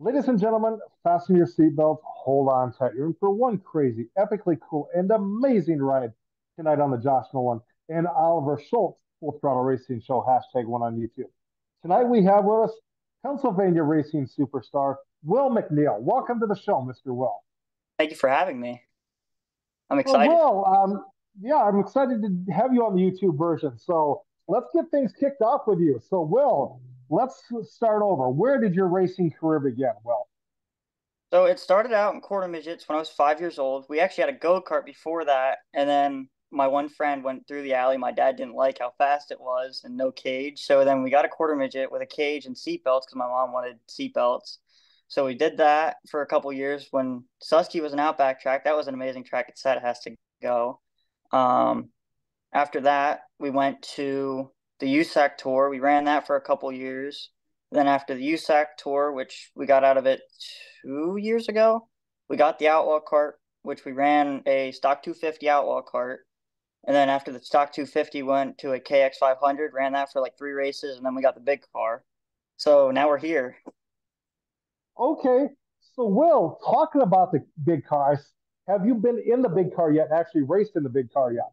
Ladies and gentlemen, fasten your seatbelts, hold on tight. You're in for one crazy, epically cool, and amazing ride tonight on the Josh Nolan and Oliver Schultz Full Throttle Racing Show, hashtag one on YouTube. Tonight we have with us Pennsylvania racing superstar Will McNeal. Welcome to the show, Mr. Will. Thank you for having me. I'm So, excited. Will, yeah, I'm excited to have you on the YouTube version. So, let's get things kicked off with you. So, Will, let's start over. Where did your racing career begin, Will? So it started out in quarter midgets when I was 5 years old. We actually had a go-kart before that, and then my one friend went through the alley. My dad didn't like how fast it was and no cage. So then we got a quarter midget with a cage and seatbelts because my mom wanted seatbelts. So we did that for a couple years when Susky was an outback track. That was an amazing track. It said it has to go. Um, After that, we went to the USAC tour. We ran that for a couple years. Then after the USAC tour, which we got out of it 2 years ago, we got the Outlaw cart, which we ran a stock 250 Outlaw cart. And then after the stock 250, went to a KX 500, ran that for like three races, and then we got the big car. So now we're here. Okay. So, Will, talking about the big cars, have you been in the big car yet? Actually raced in the big car yet?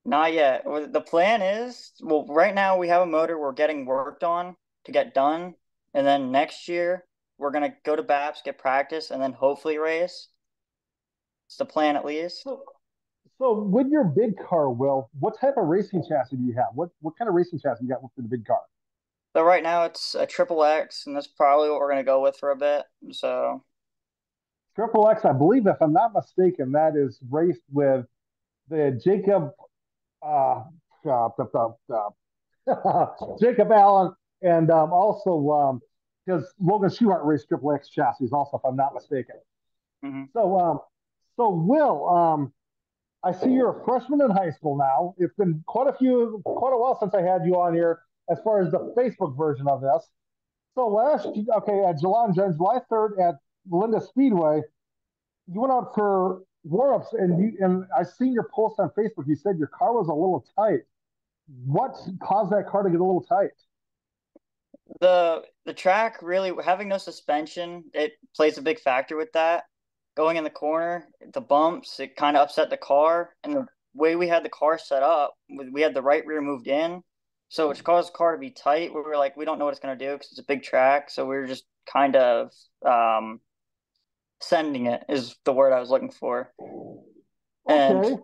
Not yet. The plan is, well, right now we have a motor we're getting worked on to get done. And then next year we're gonna go to BAPS, get practice, and then hopefully race. It's the plan at least. So, so with your big car, Will, what type of racing chassis do you have? What kind of racing chassis you got for the big car? So right now it's a triple X, and that's probably what we're gonna go with for a bit. So Triple X, I believe, if I'm not mistaken, that is raced with the Jacob uh, Jacob Allen, and also because Logan Stewart raced Triple X chassis, also, if I'm not mistaken. mhm. So, so Will, I see you're a freshman in high school now. It's been quite a while since I had you on here as far as the Facebook version of this. So okay, at July 3rd at Linda Speedway, you went out for warm-ups and I seen your post on Facebook. You said your car was a little tight. What caused that car to get a little tight? The track really having no suspension, it plays a big factor with that. Going in the corner, the bumps, it kind of upset the car, and the way we had the car set up, we had the right rear moved in, so it caused the car to be tight. We were like, we don't know what it's gonna do because it's a big track, so we were just kind of sending it is the word I was looking for. And Okay,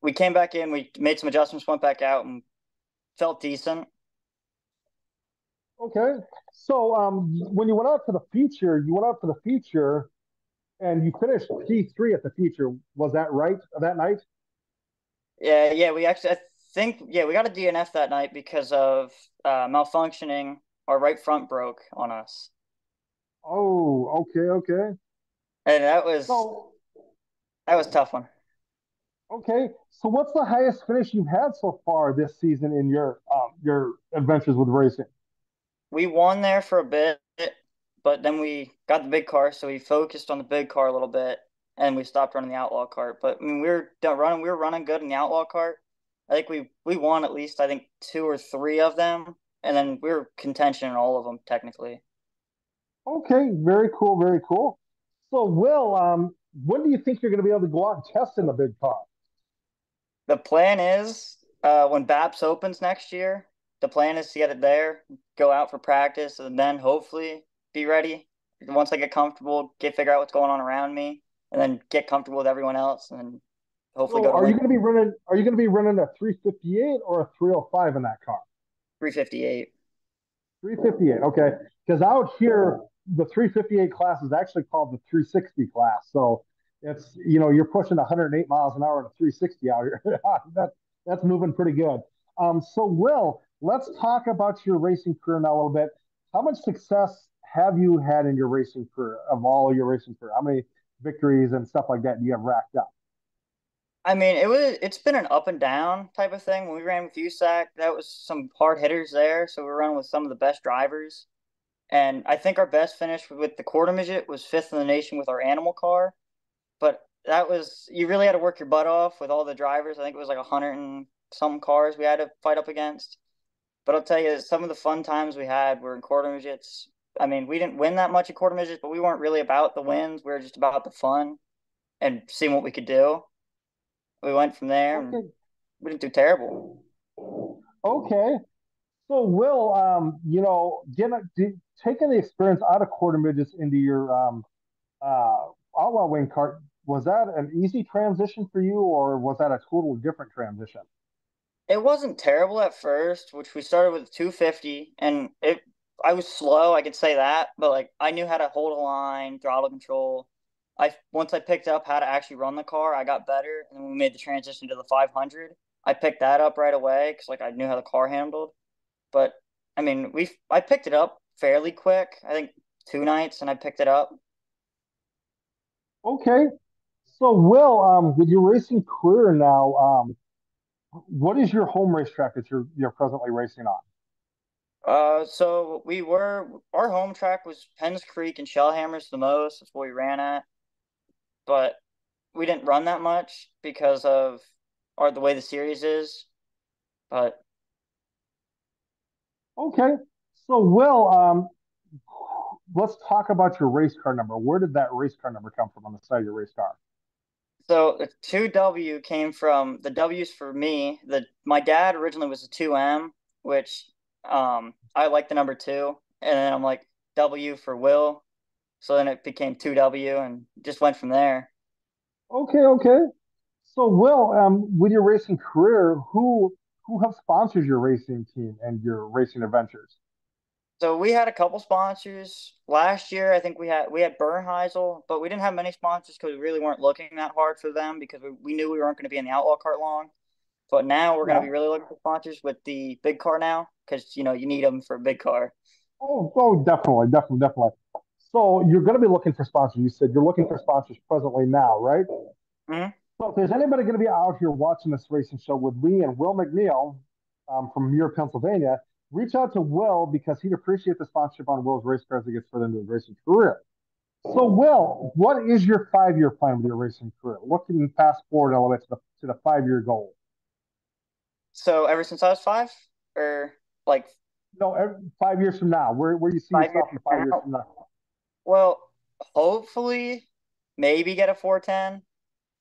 we came back in, we made some adjustments, went back out, and felt decent. okay. So when you went out for the feature, you went out for the feature and you finished P3 at the feature. Was that right that night? Yeah, yeah, we actually, I think, yeah, we got a DNF that night because of malfunctioning. Our right front broke on us, Oh, okay, okay. and So, that was a tough one. okay. So what's the highest finish you've had so far this season in your adventures with racing? We won there for a bit, but then we got the big car, so we focused on the big car a little bit, and we stopped running the outlaw cart. But I mean, we were done running, we were running good in the outlaw cart. I think we won at least I think two or three of them, and then we were contention in all of them technically. Okay, very cool, very cool. So, Will, when do you think you're going to be able to go out and test in the big car? The plan is when BAPS opens next year, the plan is to get it there, go out for practice, and then hopefully be ready. Once I get comfortable, get figure out what's going on around me, and then get comfortable with everyone else, and then hopefully So, go to are you win going to be running? Are you going to be running a 358 or a 305 in that car? 358. 358. Okay, because out here the 358 class is actually called the 360 class. So it's you're pushing 108 miles an hour in a 360 out here. That's moving pretty good. So Will, let's talk about your racing career now a little bit. How much success have you had in your racing career of all your racing career? How many victories and stuff like that do you have racked up? I mean, it's been an up and down type of thing. When we ran with USAC, that was some hard hitters there, so we were running with some of the best drivers. And I think our best finish with the quarter midget was fifth in the nation with our animal car. But that was you really had to work your butt off with all the drivers. I think it was like 100 and some cars we had to fight up against. But I'll tell you, some of the fun times we had were in quarter midgets. I mean, we didn't win that much at quarter midgets, but we weren't really about the wins. We were just about the fun and seeing what we could do. We went from there and Okay. we didn't do terrible. Okay. So, Will, taking the experience out of quarter midgets into your outlaw wing cart, was that an easy transition for you, or was that a total different transition? It wasn't terrible at first, which we started with 250, and it I was slow, I could say that, but like I knew how to hold a line, throttle control. I once I picked up how to actually run the car, I got better, and then we made the transition to the 500. I picked that up right away because like I knew how the car handled. But I mean, I picked it up fairly quick. I think 2 nights, and I picked it up. Okay. So, Will, with your racing career now, what is your home racetrack that you're presently racing on? So our home track was Penns Creek and Shellhammers the most. That's what we ran at, but we didn't run that much because of the way the series is. But Okay. So, Will, let's talk about your race car number. Where did that race car number come from on the side of your race car? so the 2W came from the W's for me. The My dad originally was a 2M, which I like the number two, and then I'm like W for Will. So then it became 2W and just went from there. Okay, okay. So, Will, with your racing career, who have sponsored your racing team and your racing adventures? So we had a couple sponsors last year. I think we had Bernheisel, but we didn't have many sponsors because we really weren't looking that hard for them because we knew we weren't going to be in the outlaw cart long. But now we're going to Yeah. be really looking for sponsors with the big car now because you need them for a big car. Oh, definitely, definitely, definitely. So, you're going to be looking for sponsors. You said you're looking for sponsors presently now, right? Hmm. So, if there's anybody going to be out here watching this racing show with me and Will McNeal from Muir, Pennsylvania, reach out to Will because he'd appreciate the sponsorship on Will's race cars as he gets further into his racing career. So, Will, what is your 5 year plan with your racing career? What can you fast forward all the way to the 5 year goal? So ever since I was five, or like No, 5 years from now, where you see 5 years yourself in from 5 years now, from now? well, hopefully maybe get a 410,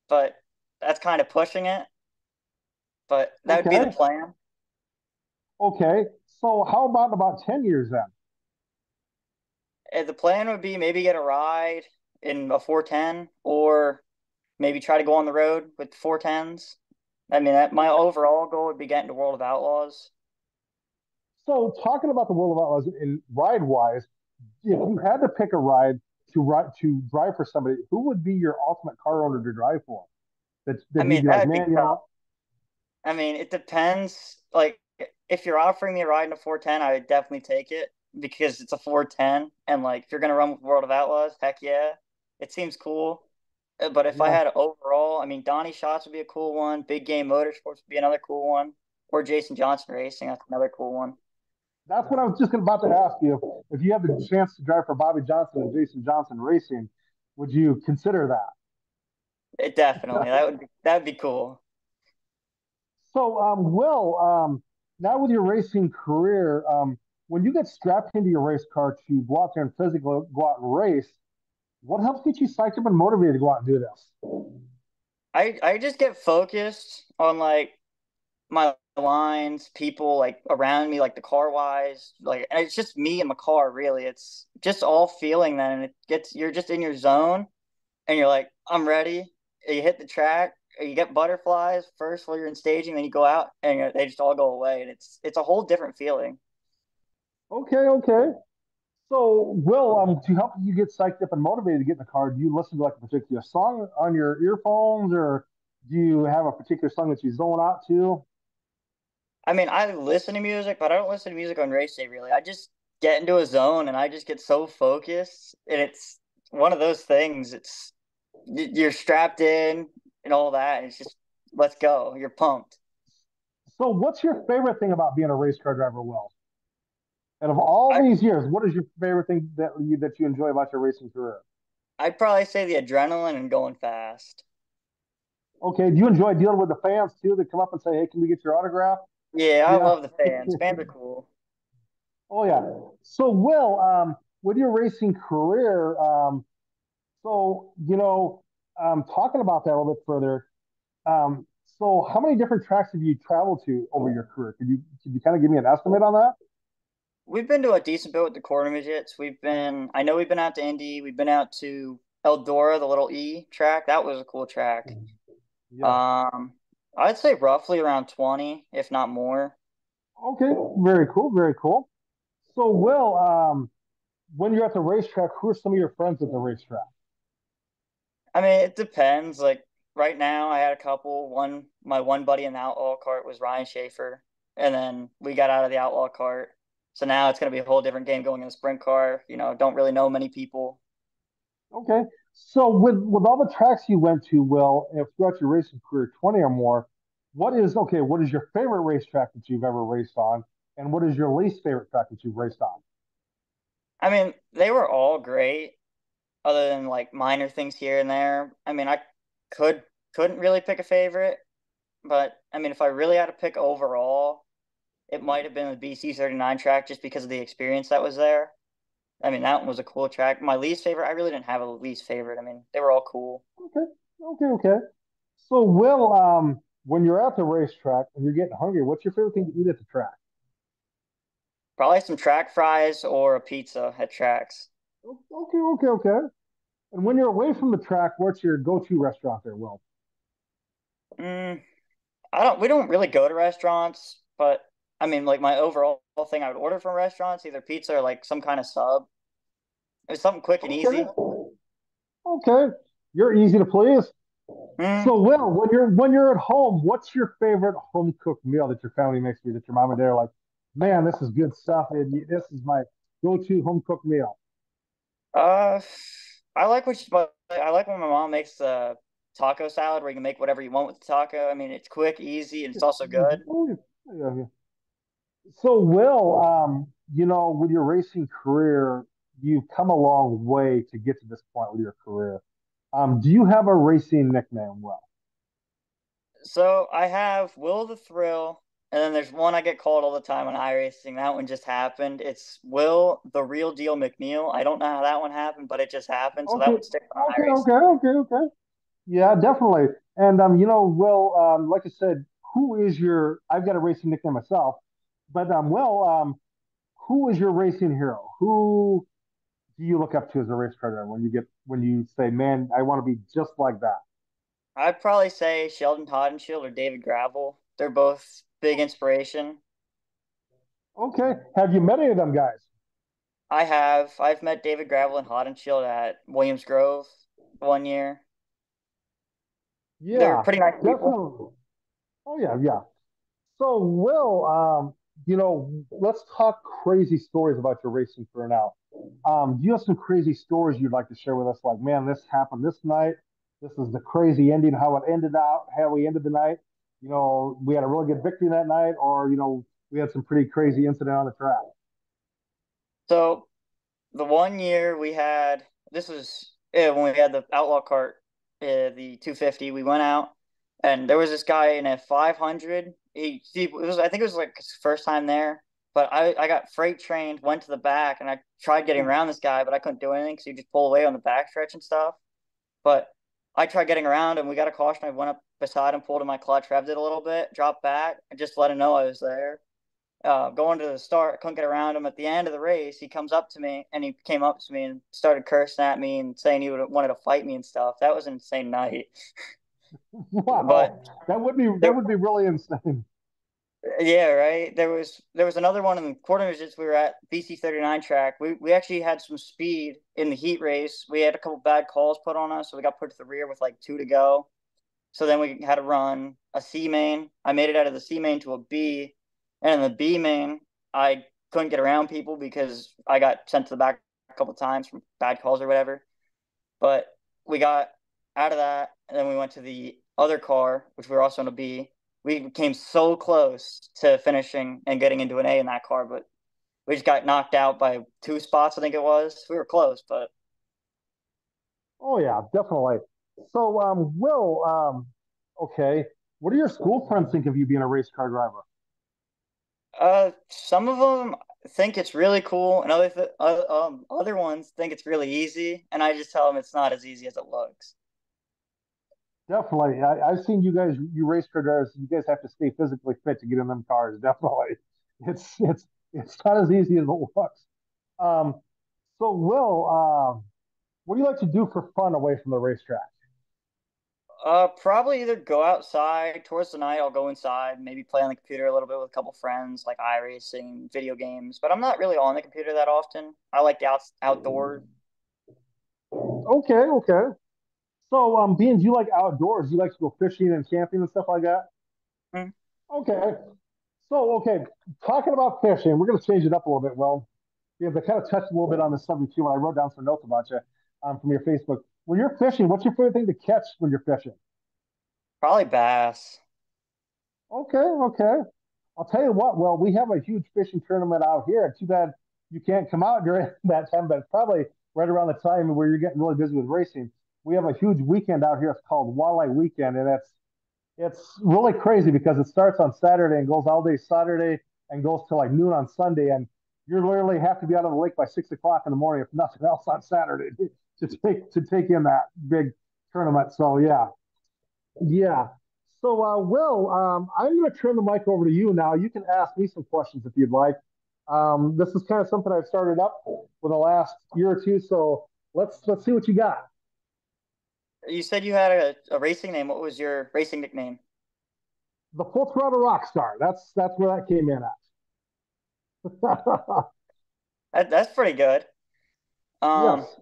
but that's kind of pushing it. But that would be the Okay, plan. okay. So, how about in about 10 years then? The plan would be maybe get a ride in a 410 or maybe try to go on the road with 410s. I mean, that my overall goal would be getting to World of Outlaws. So, talking about the World of Outlaws in ride wise, if you had to pick a ride to drive for somebody, who would be your ultimate car owner to drive for? I That you'd mean, be that like, would be man, tough. I mean, it depends. Like, if you're offering me a ride in a 410, I would definitely take it because it's a 410. And, like, if you're going to run with World of Outlaws, heck yeah. It seems cool. But if I yeah, had overall, I mean, Donnie Schatz would be a cool one. Big Game Motorsports would be another cool one. Or Jason Johnson Racing, that's another cool one. that's what I was just about to ask you. If you had the chance to drive for Bobby Johnson and Jason Johnson Racing, would you consider It definitely. that? That would be cool. So, Will, now with your racing career, when you get strapped into your race car to go out there and physically go out and race, what helps get you psyched up and motivated to go out and do this? I just get focused on like my lines, people like around me, like the car wise, like and it's just me and my car really. It's just all feeling then and it gets you're just in your zone and you're like, I'm ready. You hit the track, you get butterflies first while you're in staging, then you go out and they just all go away and it's a whole different feeling. Okay, okay. So, Will, to help you get psyched up and motivated to get in the car, do you listen to like a particular song on your earphones, or do you have a particular song that you zone out to? I mean, I listen to music, but I don't listen to music on race day really. I just get into a zone and I just get so focused and it's one of those things. You're strapped in and all that. And it's just let's go. You're pumped. So, what's your favorite thing about being a race car driver, Will? And of all I these years, what is your favorite thing that you enjoy about your racing career? I'd probably say the adrenaline and going fast. Okay, do you enjoy dealing with the fans too that come up and say, "Hey, can we get your autograph?" Yeah, I Yeah. love the fans. Fans are cool. Oh yeah. So, Will, with your racing career, so talking about that a little bit further. Um, so how many different tracks have you traveled to over your career? Could you kind of give me an estimate on that? We've been to a decent bit with the quarter midgets. I know we've been out to Indy. We've been out to Eldora, the little E track. That was a cool track. Yeah. Um, I'd say roughly around 20, if not more. Okay. Very cool. Very cool. So, Will, when you're at the racetrack, who are some of your friends at the racetrack? I mean, it depends. Like right now, I had a couple. My one buddy in the outlaw cart was Ryan Schaefer, and then we got out of the outlaw cart. So now it's going to be a whole different game going in the sprint car. Don't really know many people. Okay. So, with all the tracks you went to, Will, if throughout your racing career, 20 or more, what is your favorite racetrack that you've ever raced on, and what is your least favorite track that you've raced on? I mean, they were all great, other than like minor things here and there. I mean, I could couldn't really pick a favorite, but I mean, if I really had to pick overall, it might have been the BC 39 track just because of the experience that was there. I mean, that one was a cool track. My least favorite, I really didn't have a least favorite. I mean, they were all cool. Okay. Okay. Okay. So, Will, when you're at the racetrack and you're getting hungry, what's your favorite thing to eat at the track? Probably some track fries or a pizza at tracks. Okay. Okay. Okay. And when you're away from the track, what's your go-to restaurant there, Will? Mm, we don't really go to restaurants, but I mean, like my overall thing I would order from restaurants, either pizza or like some kind of sub. It was something quick and Okay. easy. Okay. You're easy to please. Mm, So, Will, when you're at home, what's your favorite home cooked meal that your family makes for you? That your mom and dad are like, man, this is good stuff. And this is my go-to home cooked meal. uh, I like when my mom makes the taco salad where you can make whatever you want with the taco. I mean, it's quick, easy, and it's also good. Oh, yeah. Yeah, yeah. So, Will, with your racing career, you've come a long way to get to this point with your career. Do you have a racing nickname, Will? So I have Will the Thrill, and then there's one I get called all the time on iRacing. That one just happened. It's Will the Real Deal McNeal. I don't know how that one happened, but it just happened. So that Okay, one sticks on okay, iRacing. okay, okay, okay. Yeah, definitely. And Will, like I said, who is your? I've got a racing nickname myself, but Will, who is your racing hero? Who do you look up to as a race car driver when you say, man, I want to be just like that? I'd probably say Sheldon Haudenschild or David Gravel. They're both big inspiration. Okay, have you met any of them guys? I have. I've met David Gravel and Haudenschild at Williams Grove 1 year. They're Yeah, pretty nice people. definitely. Oh yeah, yeah. So, Will, let's talk crazy stories about your racing career now. Do you have some crazy stories you'd like to share with us? Like, man, this happened this night. This is the crazy ending, how it ended out, how we ended the night. We had a really good victory that night, or, we had some pretty crazy incident on the track. So the 1 year we had, this was when we had the Outlaw cart, the 250. We went out, and there was this guy in a 500. I think it was like his first time there, but I got freight trained, went to the back, and I tried getting around this guy, but I couldn't do anything because he just pull away on the back stretch and stuff. But I tried getting around, and we got a caution. I went up beside him, pulled in my clutch, revved it a little bit, dropped back, and just let him know I was there. Going to the start, couldn't get around him. At the end of the race, he comes up to me and he came up to me and started cursing at me and saying wanted to fight me and stuff. That was an insane night. But Wow, that would be really insane. yeah, right. There was another one in the quarter midgets. We were at BC 39 track. We actually had some speed in the heat race. We had a couple bad calls put on us, so we got put to the rear with like two to go. So then we had to run a C main. I made it out of the C main to a B, and in the B main, I couldn't get around people because I got sent to the back a couple times from bad calls or whatever. But we got out of that, and then we went to the other car, which we were also in a B. We came so close to finishing and getting into an A in that car, but we just got knocked out by 2 spots, I think it was. We were close, but Oh yeah, definitely. So, Will, okay, what do your school friends think of you being a race car driver? some of them think it's really cool, and other ones think it's really easy, and I just tell them it's not as easy as it looks. Definitely. I've seen you guys, you race car drivers, you guys have to stay physically fit to get in them cars. Definitely. It's not as easy as it looks. Um, so Will, what do you like to do for fun away from the racetrack? Probably either go outside towards the night. I'll go inside, maybe play on the computer a little bit with a couple friends, like iRacing, video games. But I'm not really on the computer that often. I like the outdoors. Okay, okay. So, being you like outdoors, you like to go fishing and camping and stuff like that? Hmm. Okay. So, okay, talking about fishing, we're going to change it up a little bit. Well, because I kind of touched a little bit on this subject too when I wrote down some notes about you from your Facebook. When you're fishing, what's your favorite thing to catch when you're fishing? Probably bass. Okay, okay. I'll tell you what, well, we have a huge fishing tournament out here. Too bad you can't come out during that time, but it's probably right around the time where you're getting really busy with racing. We have a huge weekend out here. It's called Walleye Weekend, and it's really crazy because it starts on Saturday and goes all day Saturday and goes to like noon on Sunday. And you literally have to be out on the lake by 6 o'clock in the morning, if nothing else, on Saturday to take in that big tournament. So yeah, yeah. So Will, I'm going to turn the mic over to you now. You can ask me some questions if you'd like. This is kind of something I've started up for the last year or two. So let's see what you got. You said you had a racing name. What was your racing nickname? The Full Throttle Rock Star. That's where that came in at. That's pretty good. Um, Yes.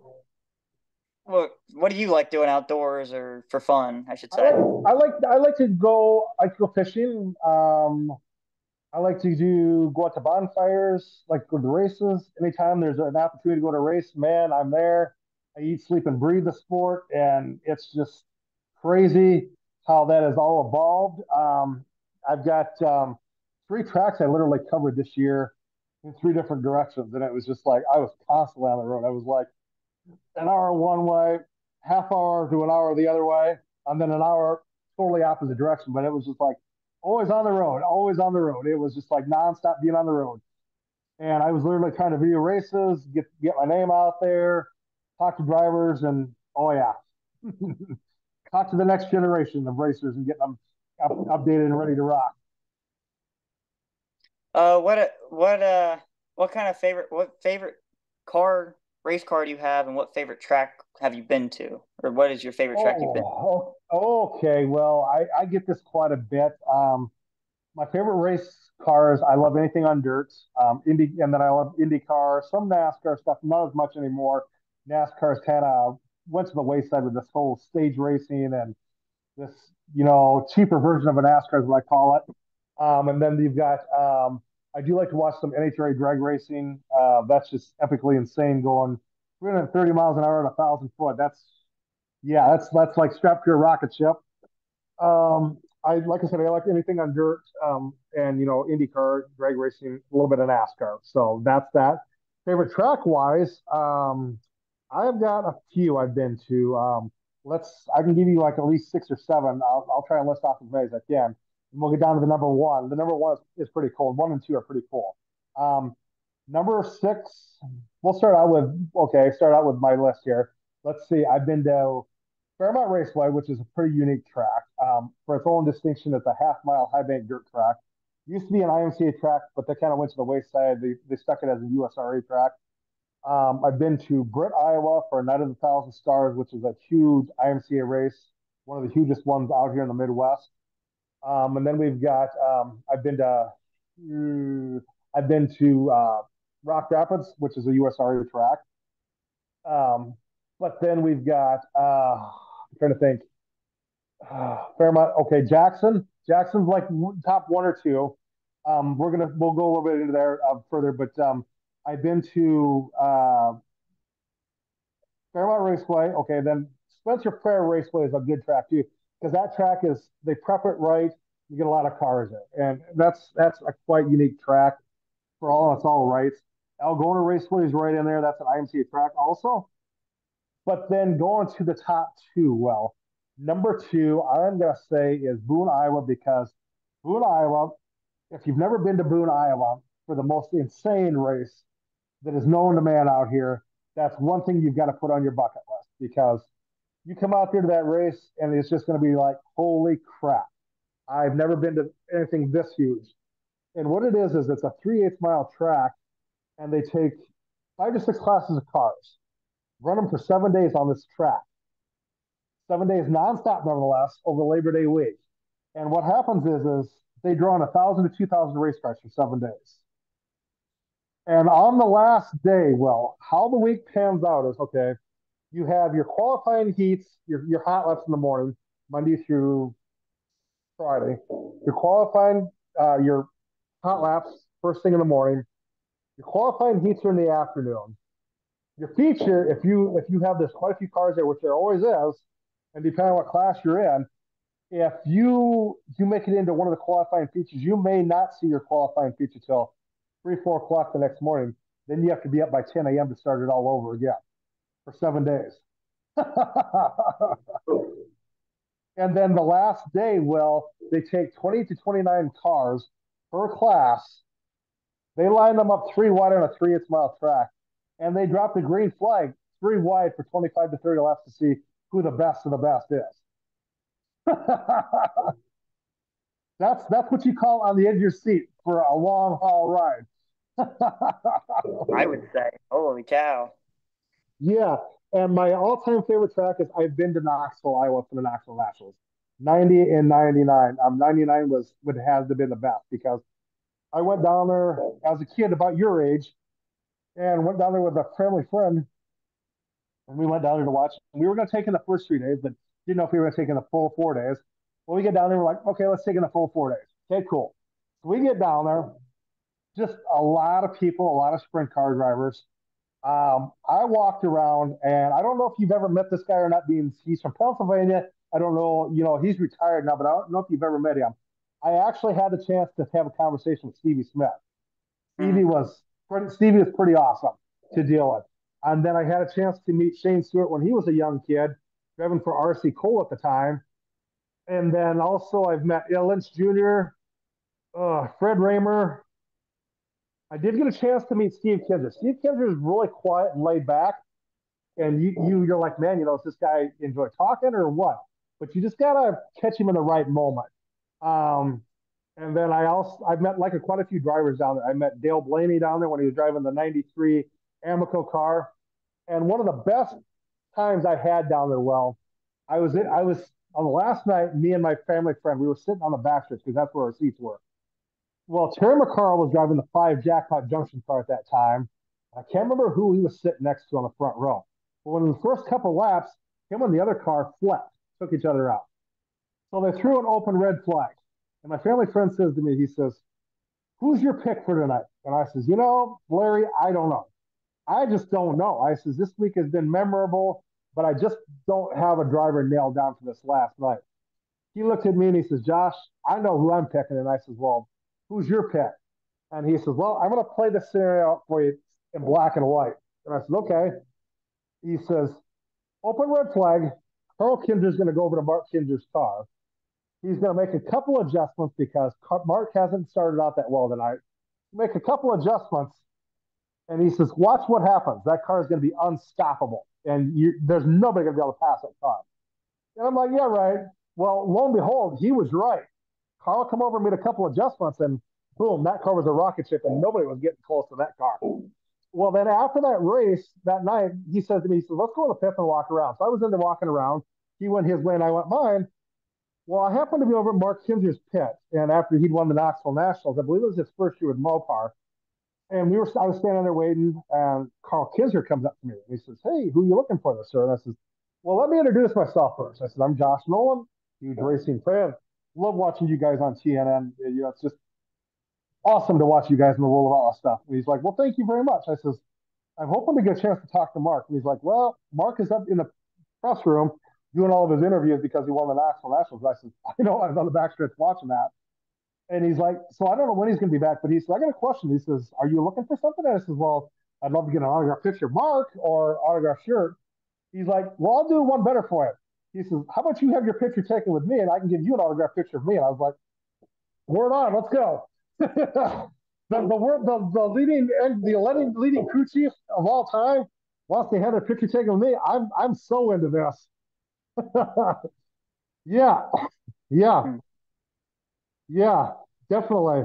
what do you like doing outdoors or for fun, I should I like say? I like to go fishing. I like to go out to bonfires, like go to races. Anytime there's an opportunity to go to a race, man, I'm there. I eat, sleep, and breathe the sport, and it's just crazy how that has all evolved. I've got three tracks I literally covered this year in three different directions, and it was just like I was constantly on the road. I was like an hour one way, half hour to an hour the other way, and then an hour totally opposite direction. But it was just like always on the road, always on the road. It was just like nonstop being on the road. And I was literally trying to video races, get my name out there, talk to drivers, and oh yeah, talk to the next generation of racers and get them updated and ready to rock. What kind of what favorite car race car do you have, and what favorite track have you been to, or what is your favorite track you've been? Okay. Well, I get this quite a bit. My favorite race cars, I love anything on dirt. And then I love IndyCar, some NASCAR stuff, not as much anymore. NASCAR's kind of went to the wayside with this whole stage racing and this, cheaper version of a NASCAR is what I call it. And then you've got, I do like to watch some NHRA drag racing. That's just epically insane going 330 miles an hour at 1,000 foot. That's like strapped to a rocket ship. I like I said, I like anything on dirt, and IndyCar, drag racing, a little bit of NASCAR. So that's that. Favorite track wise, I've got a few I've been to. I can give you like at least six or seven. I'll try and list off as many as I can. And we'll get down to the number one. The number one is pretty cool. One and two are pretty cool. Um, Number six, we'll start out with my list here. Let's see. I've been to Fairmont Raceway, which is a pretty unique track. For its own distinction, it's a half-mile high bank dirt track. Used to be an IMCA track, but they kind of went to the wayside. They stuck it as a USRA track. I've been to Britt, Iowa for a Night of the Thousand Stars, which is a huge IMCA race, one of the hugest ones out here in the Midwest. And then we've got mm, I've been to Rock Rapids, which is a USRA track. Um, but then we've got I'm trying to think. Fairmont. Okay, Jackson. Jackson's like top one or two. We'll go a little bit into there further, but I've been to Fairmont Raceway. Okay, then Spencer Fair Raceway is a good track too because that track is they prep it right. You get a lot of cars there, and that's a quite unique track for all its all rights. Algona Raceway is right in there. That's an IMCA track also. But then going to the top two, well, number two, I'm going to say is Boone, Iowa, because Boone, Iowa, if you've never been to Boone, Iowa, for the most insane race that is known to man out here, that's one thing you've got to put on your bucket list because you come out there to that race and it's just going to be like, holy crap. I've never been to anything this huge. And what it is it's a 3/8 mile track and they take 5 to 6 classes of cars, run them for 7 days on this track, 7 days nonstop, nevertheless, over Labor Day week. And what happens is they draw on 1,000 to 2,000 race cars for 7 days. And on the last day, well, how the week pans out is okay. You have your qualifying heats, your hot laps in the morning, Monday through Friday. Your qualifying, your hot laps first thing in the morning. Your qualifying heats are in the afternoon. Your feature, if you have there's quite a few cars there, which there always is, and depending on what class you're in, if you make it into one of the qualifying features, you may not see your qualifying feature till 3, 4 o'clock the next morning. Then you have to be up by 10 a.m. to start it all over again for 7 days. And then the last day, well, they take 20 to 29 cars per class. They line them up three wide on a 3/8 mile track, and they drop the green flag three wide for 25 to 30 laps to see who the best of the best is. That's what you call on the edge of your seat for a long haul ride. I would say. Holy cow. Yeah, and my all-time favorite track is I've been to Knoxville, Iowa for the Knoxville Nationals. 90 and 99. 99 was would have to been the best because I went down there as a kid about your age and went down there with a family friend and we went down there to watch. We were going to take in the first 3 days, but didn't know if we were going to take in the full 4 days. Well, we get down there, we're like, okay, let's take in the full 4 days. Okay, cool. So we get down there, just a lot of people, a lot of sprint car drivers. I walked around, and I don't know if you've ever met this guy or not. Being he's from Pennsylvania, I don't know. He's retired now, but I don't know if you've ever met him. I actually had the chance to have a conversation with Stevie Smith. Mhm. Stevie was pretty awesome to deal with. And then I had a chance to meet Shane Stewart when he was a young kid, driving for RC Cole at the time. And then also I've met Lynch Jr., Fred Raymer. I did get a chance to meet Steve Kinzer. Steve Kinzer is really quiet and laid back, and you're like, man, does this guy enjoy talking or what? But you just gotta catch him in the right moment. Um, and then I've met like quite a few drivers down there. I met Dale Blaney down there when he was driving the '93 Amico car, and one of the best times I had down there. Well, I was on the last night. Me and my family friend, we were sitting on the back stretch because that's where our seats were. Well, Terry McCarl was driving the 5 Jackpot Junction car at that time. I can't remember who he was sitting next to on the front row. But when in the first couple laps, him and the other car flipped, took each other out. So they threw an open red flag. And my family friend says to me, he says, who's your pick for tonight? And I says, Larry, I don't know. I just don't know. I says, this week has been memorable, but I just don't have a driver nailed down for this last night. He looked at me and he says, Josh, I know who I'm picking. And I says, well, who's your pick? And he says, well, I'm going to play this scenario out for you in black and white. And I said, okay. He says, open red flag. Carl Kinder's going to go over to Mark Kinder's car. He's going to make a couple adjustments because Mark hasn't started out that well tonight. Make a couple adjustments. And he says, watch what happens. That car is going to be unstoppable. And there's nobody going to be able to pass that car. And I'm like, yeah, right. Well, lo and behold, he was right. Carl come over and made a couple adjustments, and boom, that car was a rocket ship, and nobody was getting close to that car. Well, then after that race that night, he said to me, he said, let's go to the pit and walk around. So I was into walking around. He went his way, and I went mine. Well, I happened to be over at Mark Kinzer's pit, and after he'd won the Knoxville Nationals, I believe it was his first year with Mopar, and I was standing there waiting, and Carl Kinzer comes up to me, and he says, hey, who are you looking for this, sir? And I says, well, let me introduce myself first. I said, I'm Josh Nolan, huge racing fan. Love watching you guys on TNN. It's just awesome to watch you guys in the world of all that stuff. And he's like, well, thank you very much. I says, I'm hoping to get a chance to talk to Mark. And he's like, well, Mark is up in the press room doing all of his interviews because he won the National Nationals. I said, I know, I was on the backstretch watching that. And he's like, so I don't know when he's going to be back, but he said, I got a question. He says, are you looking for something? And I says, well, I'd love to get an autograph picture of Mark or autograph shirt. He's like, well, I'll do one better for you. He says, how about you have your picture taken with me and I can give you an autograph picture of me? And I was like, word on, let's go. the leading crew chief of all time wants to have a picture taken with me. I'm so into this. Yeah, yeah, Hmm. yeah, definitely.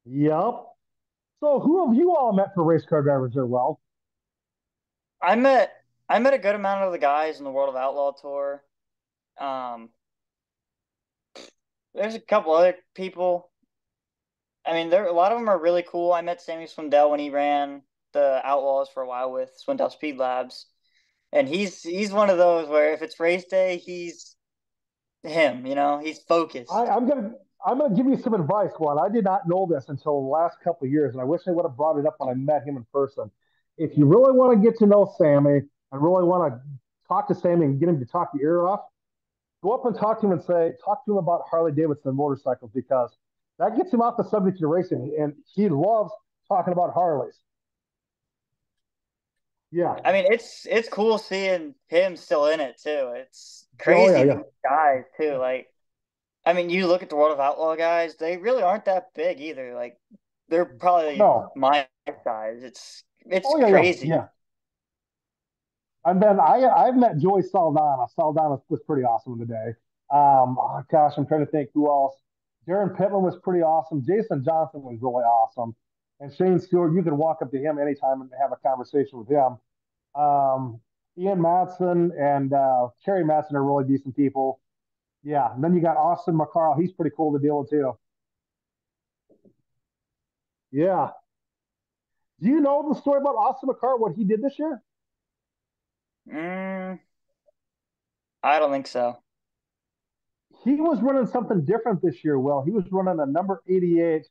Yep. So who have you all met for race car drivers there? Well, I met I met a good amount of the guys in the World of Outlaw tour. Um, there's a couple other people. I mean, there a lot of them are really cool. I met Sammy Swindell when he ran the Outlaws for a while with Swindell Speed Labs, and he's one of those where if it's race day, he's him. He's I, focused. I'm gonna I'm gonna give you some advice. One, I did not know this until the last couple of years, and I wish I would have brought it up when I met him in person. If you really want to get to know Sammy and really want to talk to Sammy and get him to talk your ear off, go up and talk to him and talk to him about Harley Davidson motorcycles because that gets him off the subject of racing, and he loves talking about Harleys. Yeah. I mean, it's cool seeing him still in it too. It's Oh yeah, crazy yeah. these guys too. Like, I mean, you look at the World of Outlaw guys; they really aren't that big either. Like, they're probably No. my size. It's Oh yeah, yeah, crazy. yeah. And then I've met Joey Saldana. Saldana was pretty awesome today. Oh gosh, I'm trying to think who else. Darren Pittman was pretty awesome. Jason Johnson was really awesome. And Shane Stewart, you could walk up to him anytime and have a conversation with him. Um, Ian Matson and Kerry Matson are really decent people. Yeah. And then you got Austin McCarl. He's pretty cool to deal with too. Yeah. Do you know the story about Austin McCarl, what he did this year? Mm, I don't think so. He was running something different this year, Will. He was running a number 88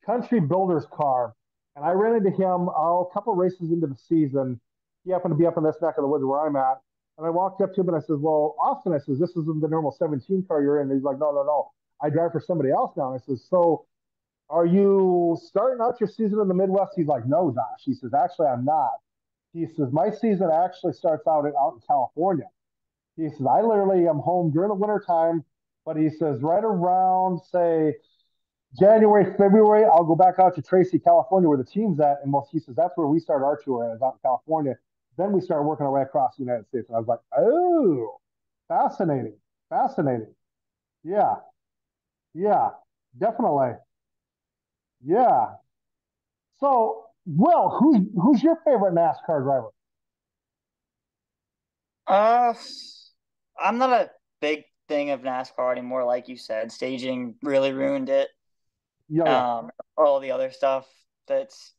Country Builders car. And I ran into him a couple of races into the season. He happened to be up in this neck of the woods where I'm at. And I walked up to him and I said, well, Austin, I says, this isn't the normal 17 car you're in. And he's like, no, no, no. I drive for somebody else now. And I says, so are you starting out your season in the Midwest? He's like, no, Josh. He says, actually, I'm not. He says, my season actually starts out in California. He says, I literally am home during the winter time, but he says, right around, say, January, February, I'll go back out to Tracy, California, where the team's at. And he says, that's where we start our tour, is out in California. Then we start working our way across the United States. And I was like, oh, fascinating. Fascinating. Yeah. Yeah. Definitely. Yeah. So, Will, who's your favorite NASCAR driver? Uh, I'm not a big thing of NASCAR anymore. Like you said, staging really ruined it. Yeah, yeah. All the other stuff that's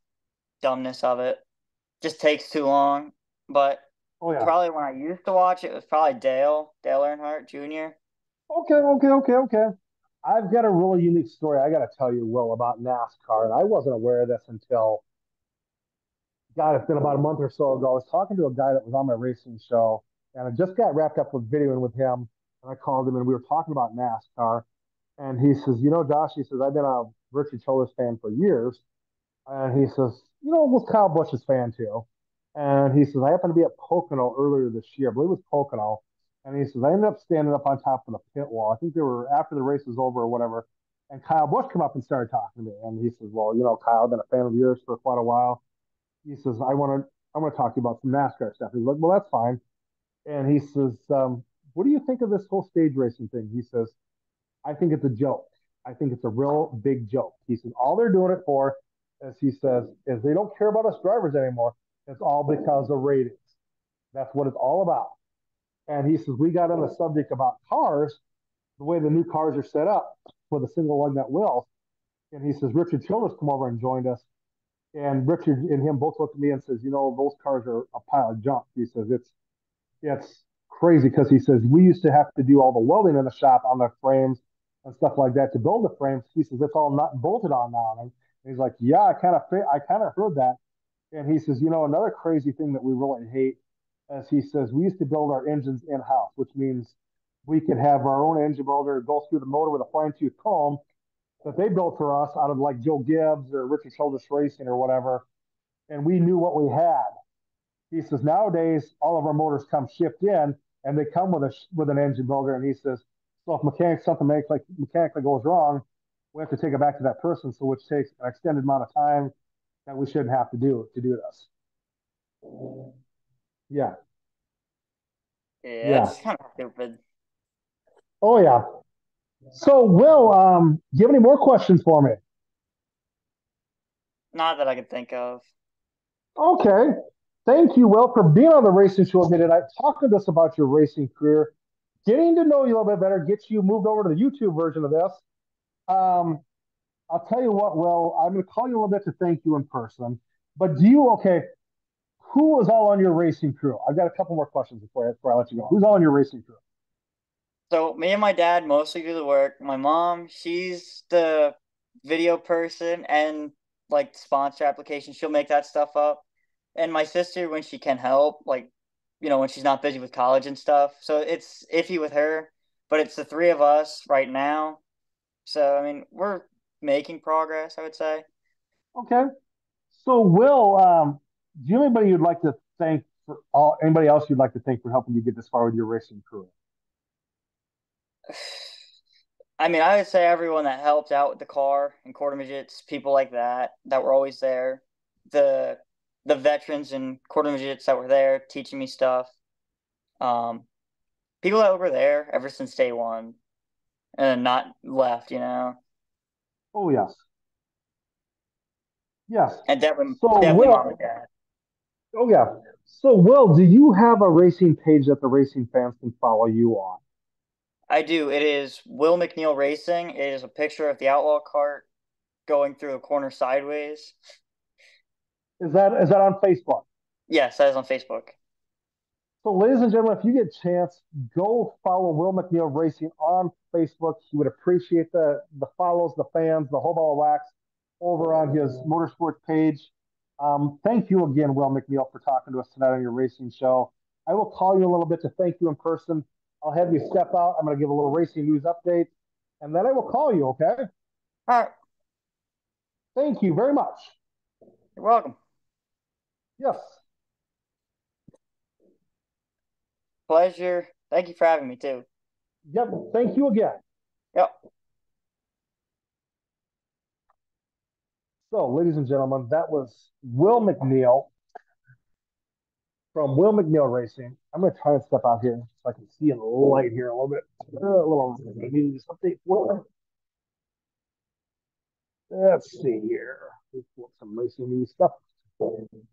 dumbness of it just takes too long. But Oh, yeah. probably when I used to watch it was probably Dale Earnhardt Jr. Okay, okay, okay, okay. I've got a really unique story I got to tell you, Will, about NASCAR. And I wasn't aware of this until, God, it's been about a month or so ago. I was talking to a guy that was on my racing show, and I just got wrapped up with videoing with him. And I called him, and we were talking about NASCAR. And he says, Josh, he says, I've been a Richard Childress fan for years. And he says, was Kyle Busch's fan too. And he says, I happened to be at Pocono earlier this year. I believe it was Pocono. And he says, I ended up standing up on top of the pit wall. I think they were after the race was over or whatever. And Kyle Busch came up and started talking to me. And he says, well, Kyle, I've been a fan of yours for quite a while. He says, I want to talk to you about some NASCAR stuff. He's like, well, that's fine. And he says, what do you think of this whole stage racing thing? He says, I think it's a joke. I think it's a real big joke. He says, all they're doing it for, as he says, is they don't care about us drivers anymore. It's all because of ratings. That's what it's all about. And he says, we got on the subject about cars, the way the new cars are set up with a single lug nut wheels. And he says, Richard Childress come over and joined us. And Richard and him both looked at me and says, those cars are a pile of junk. He says, it's crazy because he says we used to have to do all the welding in the shop on the frames and stuff like that to build the frames. He says it's all nut and bolted on now. And he's like, yeah, I kind of heard that. And he says, another crazy thing that we really hate, as he says, we used to build our engines in house, which means we could have our own engine builder go through the motor with a fine tooth comb that they built for us out of like Joe Gibbs or Richard Childress Racing or whatever, and we knew what we had. He says nowadays all of our motors come shipped in and they come with an engine builder. And he says, so if something mechanically goes wrong, we have to take it back to that person, so which takes an extended amount of time that we shouldn't have to do this. Yeah, Yeah, yeah. that's kind of stupid. Oh yeah. So, Will, do you have any more questions for me? Not that I could think of. Okay. Thank you, Will, for being on the racing show with me tonight, talking to us about your racing career, getting to know you a little bit better, get you moved over to the YouTube version of this. Um, I'll tell you what, Will, I'm going to call you a little bit to thank you in person. But okay, who was all on your racing crew? I've got a couple more questions before I let you go. Who's all on your racing crew? So me and my dad mostly do the work. My mom, she's the video person and like sponsor application. She'll make that stuff up. And my sister, when she can help, like, when she's not busy with college and stuff. So it's iffy with her, but it's the three of us right now. So, I mean, we're making progress, I would say. Okay. So, Will, do you have anybody you'd like to thank for anybody else you'd like to thank for helping you get this far with your racing career? I mean, I would say everyone that helped out with the car and quarter midgets, people like that were always there. The the veterans and quarter midgets that were there teaching me stuff. Um, People that were there ever since day one and not left. Oh, yes. Yes. And definitely So, definitely mom and Will, dad. oh, yeah. So, Will, do you have a racing page that the racing fans can follow you on? I do. It is Will McNeal Racing. It is a picture of the outlaw cart going through a corner sideways. Is that on Facebook? Yes, that is on Facebook. So, ladies and gentlemen, if you get a chance, go follow Will McNeal Racing on Facebook. He would appreciate the follows, the fans, the whole ball of wax over on his motorsports page. Thank you again, Will McNeal, for talking to us tonight on your racing show. I will call you a little bit to thank you in person. I'll have you step out. I'm going to give a little racing news update, and then I will call you. Okay? All right. Thank you very much. You're welcome. Yes. Pleasure. Thank you for having me too. Yep. Thank you again. Yep. So, ladies and gentlemen, that was Will McNeal from Will McNeal Racing. I'm going to try and step out here so I can see in the light here a little bit. A little news update. Let's see here. Let's pull some racing news stuff.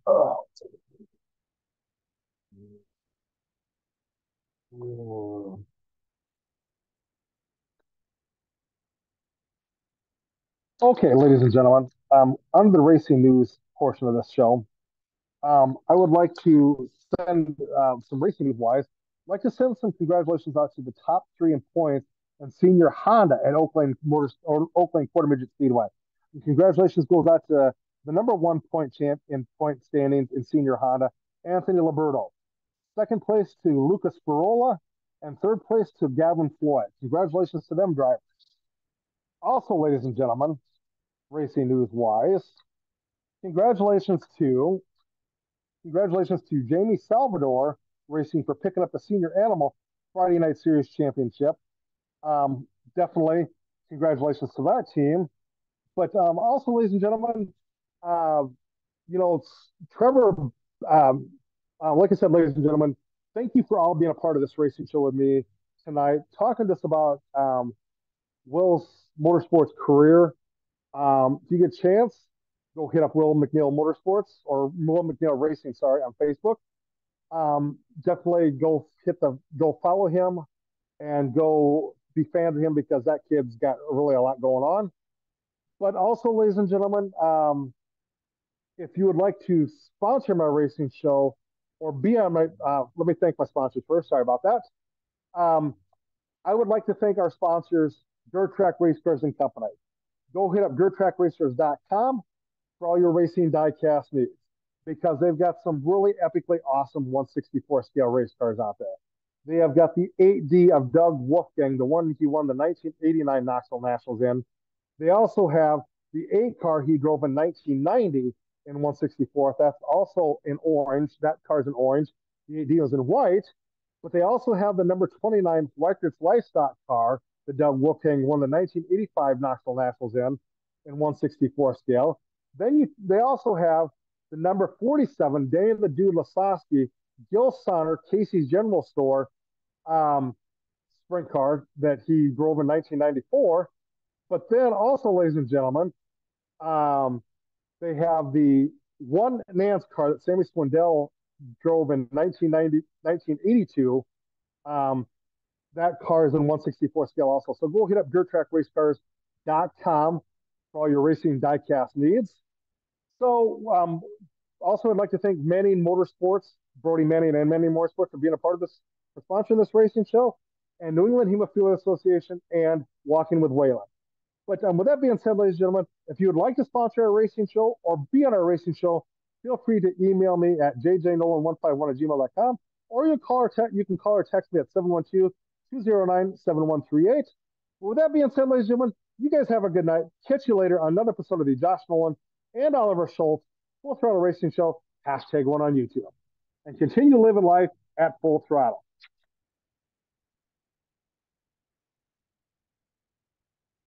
Oh. Okay, ladies and gentlemen, on the racing news portion of this show, I would like to send some racing news wise. I'd like to send some congratulations out to the top three in points and senior Honda at Oakland Quarter Midget Speedway. And congratulations goes out to the number one point champ in point standings in senior Honda, Anthony Liberto. Second place to Lucas Farola, and third place to Gavin Floyd. Congratulations to them drivers. Also, ladies and gentlemen, racing news wise, congratulations to Congratulations to Jamie Salvador Racing for picking up the Senior Animal Friday Night Series Championship. Definitely congratulations to that team. But also, ladies and gentlemen, uh, Trevor, like I said, ladies and gentlemen, thank you for all being a part of this racing show with me tonight, talking to us about Will's motorsports career. If you get a chance, go hit up Will McNeal Motorsports or Will McNeal Racing, sorry, on Facebook. Definitely go follow him and go be fans of him because that kid's got really a lot going on. But also, ladies and gentlemen, if you would like to sponsor my racing show or be on my, let me thank my sponsors first. Sorry about that. Um, I would like to thank our sponsors, Dirt Track Race Cars and Company. Go hit up dirttrackracers.com for all your racing diecast needs because they've got some really epically awesome 164 scale race cars out there. They have got the 8D of Doug Wolfgang, the one he won the 1989 Knoxville Nationals in. They also have the 8 car he drove in 1990 in 164th. That's also in orange. That car's in orange. The 8D is in white. But they also have the number 29 Leichert's Livestock car the Doug Wolfgang won the 1985 Knoxville Nationals in 164 scale. They also have the number 47, Dan the Dude Lasowski, Gil Sonner, Casey's General Store um, sprint car that he drove in 1994. But then also, ladies and gentlemen, um, they have the one Nance car that Sammy Swindell drove in 1982. Um, that car is in 164 scale also. So go hit up dirttrackracecars.com for all your racing diecast needs. So also, I'd like to thank Manning Motorsports, Brody Manning and Manning Motorsports for being a part of this, for sponsoring this racing show, and New England Hemophilia Association and Walking with Waylon. But with that being said, ladies and gentlemen, if you would like to sponsor our racing show or be on our racing show, feel free to email me at jjnolan151@gmail.com, or you can call or text me at 712-209-7138. But with that being said, ladies and gentlemen, you guys have a good night. Catch you later on another episode of the Josh Nolan and Oliver Schultz Full Throttle Racing Show, #1 on YouTube. And continue living life at full throttle.